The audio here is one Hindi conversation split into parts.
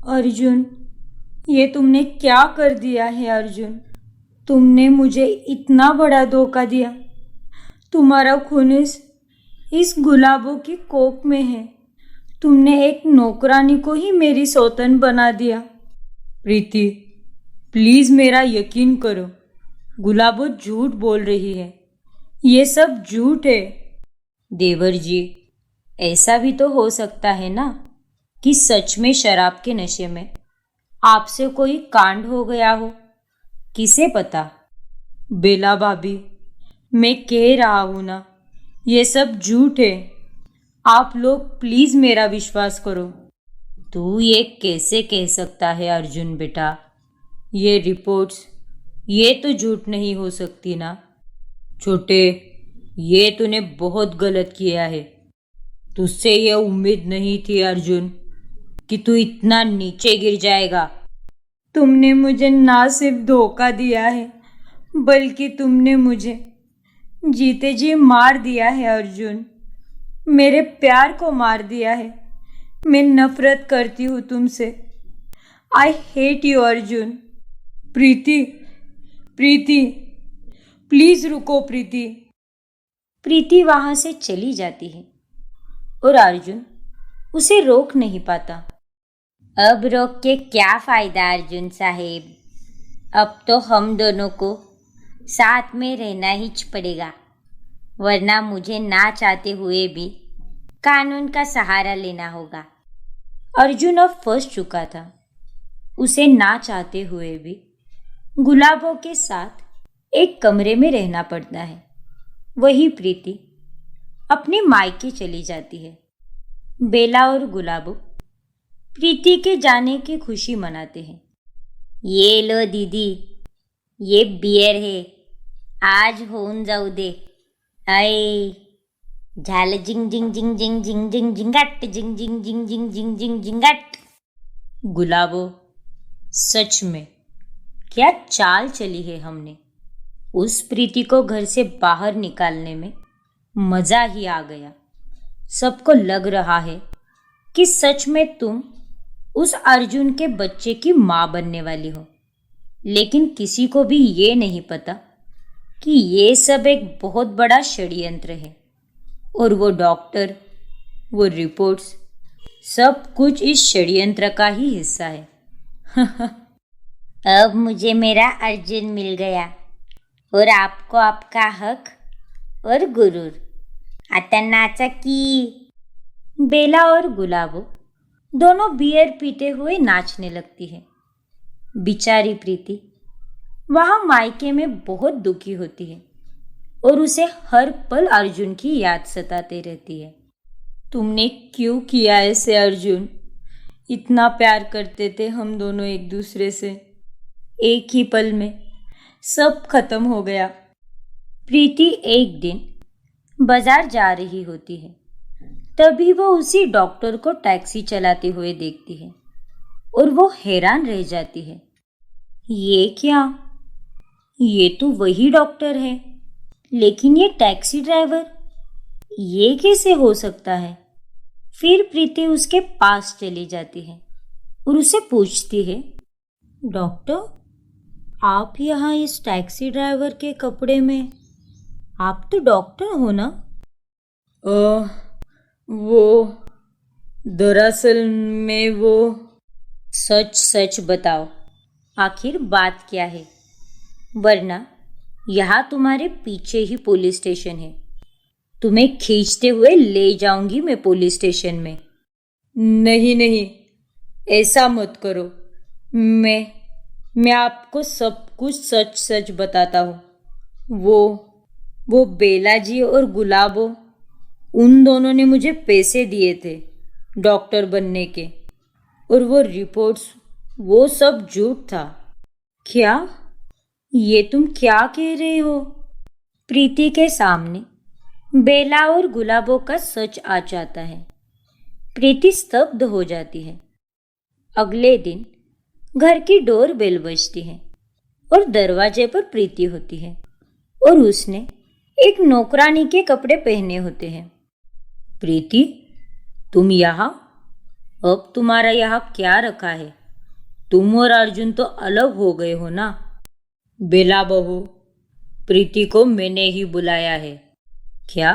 अर्जुन, ये तुमने क्या कर दिया है अर्जुन? तुमने मुझे इतना बड़ा धोखा दिया। तुम्हारा खून इस गुलाबों की कोख में है। तुमने एक नौकरानी को ही मेरी सौतन बना दिया। प्रीति, प्लीज मेरा यकीन करो, गुलाबो झूठ बोल रही है। ये सब झूठ है। देवर जी, ऐसा भी तो हो सकता है ना कि सच में शराब के नशे में आपसे कोई कांड हो गया हो। किसे पता? बेला भाभी, मैं कह रहा हूं ना, ये सब झूठ है। आप लोग प्लीज मेरा विश्वास करो। तू ये कैसे कह सकता है अर्जुन बेटा? ये रिपोर्ट्स, ये तो झूठ नहीं हो सकती ना। छोटे, ये तूने बहुत गलत किया है। तुझसे ये उम्मीद नहीं थी अर्जुन कि तू इतना नीचे गिर जाएगा। तुमने मुझे ना सिर्फ धोखा दिया है, बल्कि तुमने मुझे जीते जी मार दिया है अर्जुन। मेरे प्यार को मार दिया है। मैं नफरत करती हूँ तुमसे। I hate you Arjun. Preeti, Preeti, please रुको प्रीति। प्रीति वहां से चली जाती है और अर्जुन उसे रोक नहीं पाता। अब रोक के क्या फायदा अर्जुन साहेब? अब तो हम दोनों को साथ में रहना ही पड़ेगा, वरना मुझे ना चाहते हुए भी कानून का सहारा लेना होगा। अर्जुन अब फंस चुका था। उसे ना चाहते हुए भी गुलाबों के साथ एक कमरे में रहना पड़ता है। वही प्रीति अपने मायके चली जाती है। बेला और गुलाबो प्रीति के जाने की खुशी मनाते हैं। ये लो दीदी, ये बियर है, आज होऊन जाऊ दे। आए झाल जिंग जिंग जिंग जिंग जिंग जिंग जिंगाट जिंग जिंग जिंग जिंग जिंग जिंग जिंगाट। गुलाबो, सच में क्या चाल चली है हमने। उस प्रीति को घर से बाहर निकालने में मजा ही आ गया। सबको लग रहा है कि सच में तुम उस अर्जुन के बच्चे की मां बनने वाली हो, लेकिन किसी को भी ये नहीं पता कि ये सब एक बहुत बड़ा षड्यंत्र है। और वो डॉक्टर, वो रिपोर्ट्स, सब कुछ इस षड्यंत्र का ही हिस्सा है। अब मुझे मेरा अर्जुन मिल गया और आपको आपका हक और गुरूर। आता नाचा की। बेला और गुलाबो दोनों बियर पीते हुए नाचने लगती है। बेचारी प्रीति वहां मायके में बहुत दुखी होती है और उसे हर पल अर्जुन की याद सताते रहती है। तुमने क्यों किया ऐसे अर्जुन? इतना प्यार करते थे हम दोनों एक दूसरे से। एक ही पल में सब खत्म हो गया। प्रीति एक दिन बाजार जा रही होती है, तभी वो उसी डॉक्टर को टैक्सी चलाते हुए देखती है और वो हैरान रह जाती है। ये क्या? ये तो वही डॉक्टर है, लेकिन ये टैक्सी ड्राइवर, ये कैसे हो सकता है? फिर प्रीति उसके पास चली जाती है और उसे पूछती है, डॉक्टर, आप यहाँ इस टैक्सी ड्राइवर के कपड़े में, आप तो डॉक्टर हो ना? वो दरअसल में वो। सच सच बताओ, आखिर बात क्या है? वरना यहाँ तुम्हारे पीछे ही पुलिस स्टेशन है। तुम्हें खींचते हुए ले जाऊंगी मैं पुलिस स्टेशन में। नहीं नहीं, ऐसा मत करो। मैं आपको सब कुछ सच सच बताता हूँ। वो बेला जी और गुलाबो, उन दोनों ने मुझे पैसे दिए थे डॉक्टर बनने के, और वो रिपोर्ट्स, वो सब झूठ था। क्या? ये तुम क्या कह रहे हो? प्रीति के सामने बेला और गुलाबों का सच आ जाता है। प्रीति स्तब्ध हो जाती है। अगले दिन घर की डोर बेल बजती है और दरवाजे पर प्रीति होती है और उसने एक नौकरानी के कपड़े पहने होते हैं। प्रीति, तुम यहाँ? अब तुम्हारा यहाँ क्या रखा है? तुम और अर्जुन तो अलग हो गए हो ना? बेला बहू, प्रीति को मैंने ही बुलाया है। क्या?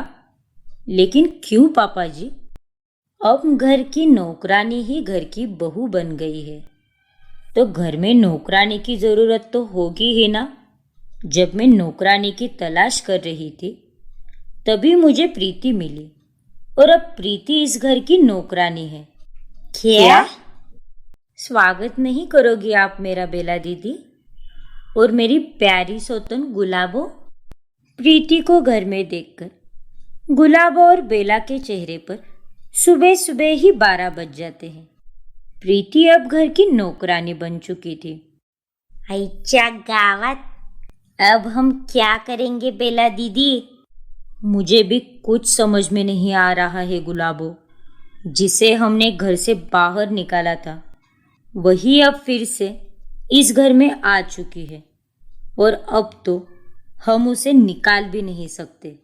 लेकिन क्यों पापा जी? अब घर की नौकरानी ही घर की बहू बन गई है, तो घर में नौकरानी की जरूरत तो होगी ही ना। जब मैं नौकरानी की तलाश कर रही थी तभी मुझे प्रीति मिली, और अब प्रीति इस घर की नौकरानी है। क्या? स्वागत नहीं करोगी आप मेरा बेला दीदी और मेरी प्यारी सौतन गुलाबो? प्रीति को घर में देखकर गुलाबो और बेला के चेहरे पर सुबह सुबह ही 12 बज जाते हैं। प्रीति अब घर की नौकरानी बन चुकी थी। अच्छा गावत, अब हम क्या करेंगे बेला दीदी? मुझे भी कुछ समझ में नहीं आ रहा है गुलाबो। जिसे हमने घर से बाहर निकाला था वही अब फिर से इस घर में आ चुकी है, और अब तो हम उसे निकाल भी नहीं सकते।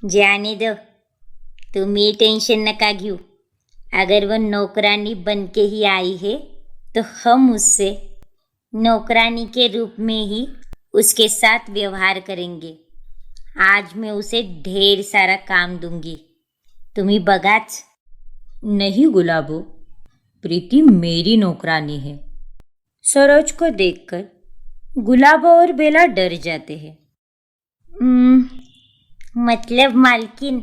जाने दो, तुम ये टेंशन न का घेऊ। अगर वो नौकरानी बन के ही आई है तो हम उससे नौकरानी के रूप में ही उसके साथ व्यवहार करेंगे। आज मैं उसे ढेर सारा काम दूंगी, तुम्ही बघाच। नहीं गुलाबो, प्रीति मेरी नौकरानी है। सरोज को देखकर गुलाबो और बेला डर जाते हैं। मतलब मालकिन,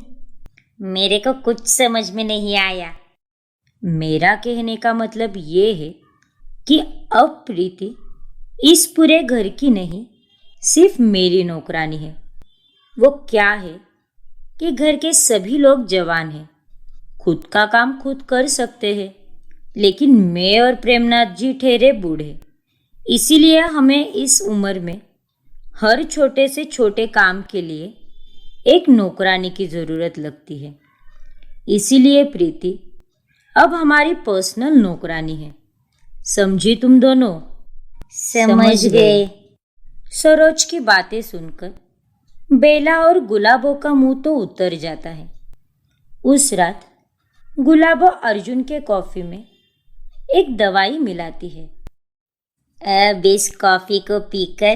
मेरे को कुछ समझ में नहीं आया। मेरा कहने का मतलब ये है कि अब प्रीति इस पूरे घर की नहीं, सिर्फ मेरी नौकरानी है। वो क्या है कि घर के सभी लोग जवान हैं, खुद का काम खुद कर सकते हैं, लेकिन मैं और प्रेमनाथ जी ठहरे बूढ़े। इसीलिए हमें इस उम्र में हर छोटे से छोटे काम के लिए एक नौकरानी की ज़रूरत लगती है। इसीलिए प्रीति अब हमारी पर्सनल नौकरानी है। समझी तुम दोनों? समझ गए। सरोज की बातें सुनकर बेला और गुलाबो का मुंह तो उतर जाता है। उस रात गुलाबो अर्जुन के कॉफ़ी में एक दवाई मिलाती है। अब इस कॉफ़ी को पीकर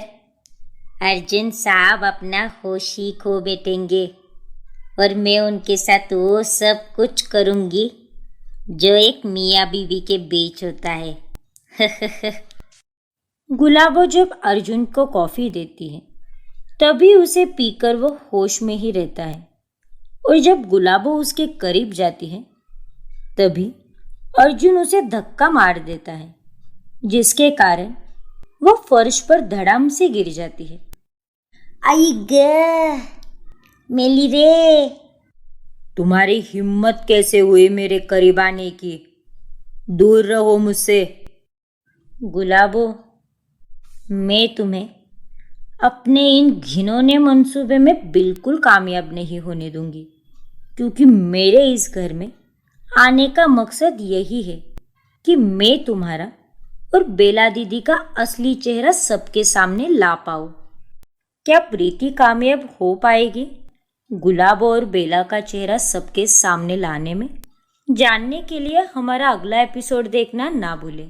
अर्जुन साहब अपना होश ही खो बैठेंगे, और मैं उनके साथ वो सब कुछ करूँगी जो एक मियाँ बीवी के बीच होता है। गुलाबो जब अर्जुन को कॉफ़ी देती है तभी उसे पीकर वो होश में ही रहता है, और जब गुलाबो उसके करीब जाती है तभी अर्जुन उसे धक्का मार देता है, जिसके कारण वो फर्श पर धड़ाम से गिर जाती है। आई गे मेली रे, तुम्हारी हिम्मत कैसे हुई मेरे करीब आने की? दूर रहो मुझसे। गुलाबो, मैं तुम्हें अपने इन घिनौने मंसूबे में बिल्कुल कामयाब नहीं होने दूंगी, क्योंकि मेरे इस घर में आने का मकसद यही है कि मैं तुम्हारा और बेला दीदी का असली चेहरा सबके सामने ला पाऊँ। क्या प्रीति कामयाब हो पाएगी गुलाब और बेला का चेहरा सबके सामने लाने में? जानने के लिए हमारा अगला एपिसोड देखना ना भूलें।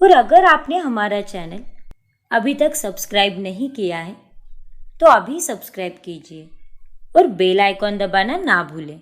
और अगर आपने हमारा चैनल अभी तक सब्सक्राइब नहीं किया है तो अभी सब्सक्राइब कीजिए और बेल आइकॉन दबाना ना भूलें।